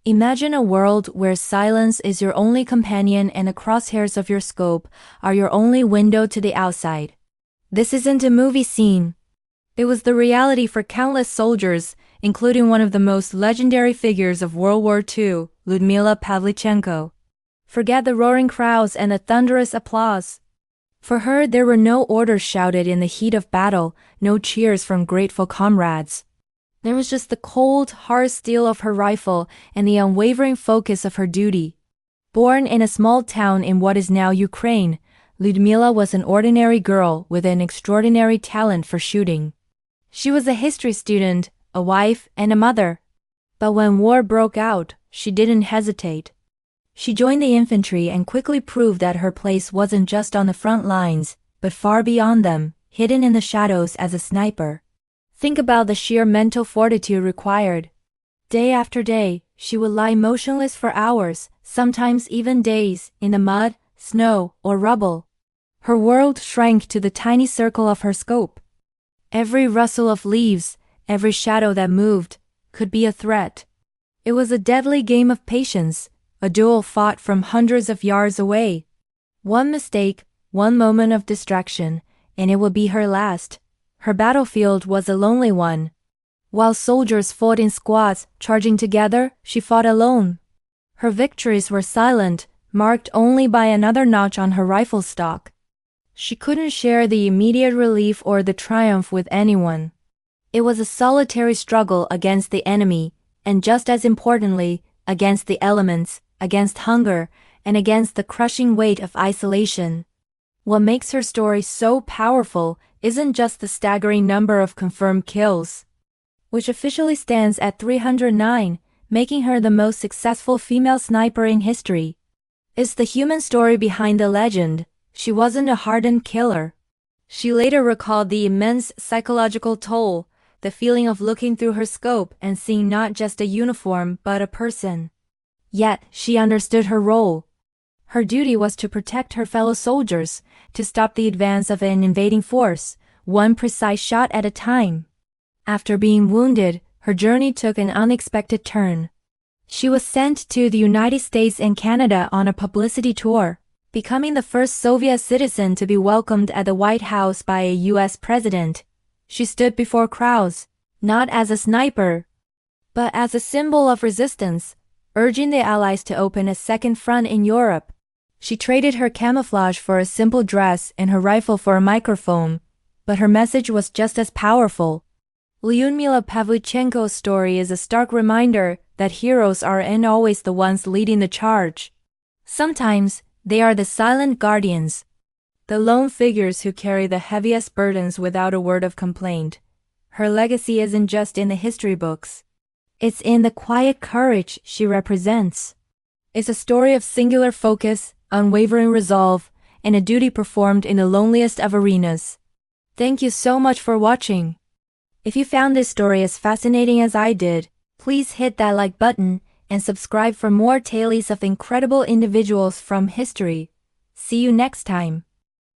Imagine a world where silence is your only companion and the crosshairs of your scope are your only window to the outside. This isn't a movie scene. It was the reality for countless soldiers, including one of the most legendary figures of World War II, Lyudmila Pavlichenko. Forget the roaring crowds and the thunderous applause. For her, there were no orders shouted in the heat of battle, no cheers from grateful comrades. There was just the cold, hard steel of her rifle and the unwavering focus of her duty. Born in a small town in what is now Ukraine, Lyudmila was an ordinary girl with an extraordinary talent for shooting. She was a history student, a wife, and a mother. But when war broke out, she didn't hesitate. She joined the infantry and quickly proved that her place wasn't just on the front lines, but far beyond them, hidden in the shadows as a sniper. Think about the sheer mental fortitude required. Day after day, she would lie motionless for hours, sometimes even days, in the mud, snow, or rubble. Her world shrank to the tiny circle of her scope. Every rustle of leaves, every shadow that moved, could be a threat. It was a deadly game of patience, a duel fought from hundreds of yards away. One mistake, one moment of distraction, and it would be her last. Her battlefield was a lonely one. While soldiers fought in squads, charging together, she fought alone. Her victories were silent, marked only by another notch on her rifle stock. She couldn't share the immediate relief or the triumph with anyone. It was a solitary struggle against the enemy, and just as importantly, against the elements, against hunger, and against the crushing weight of isolation. What makes her story so powerful isn't just the staggering number of confirmed kills, which officially stands at 309, making her the most successful female sniper in history. It's the human story behind the legend. She wasn't a hardened killer. She later recalled the immense psychological toll, the feeling of looking through her scope and seeing not just a uniform but a person. Yet, she understood her role. Her duty was to protect her fellow soldiers, to stop the advance of an invading force, one precise shot at a time. After being wounded, her journey took an unexpected turn. She was sent to the United States and Canada on a publicity tour, becoming the first Soviet citizen to be welcomed at the White House by a U.S. president. She stood before crowds, not as a sniper, but as a symbol of resistance, urging the Allies to open a second front in Europe. She traded her camouflage for a simple dress and her rifle for a microphone, but her message was just as powerful. Lyudmila Pavlichenko's story is a stark reminder that heroes aren't always the ones leading the charge. Sometimes, they are the silent guardians, the lone figures who carry the heaviest burdens without a word of complaint. Her legacy isn't just in the history books. It's in the quiet courage she represents. It's a story of singular focus, unwavering resolve, and a duty performed in the loneliest of arenas. Thank you so much for watching. If you found this story as fascinating as I did, please hit that like button and subscribe for more tales of incredible individuals from history. See you next time.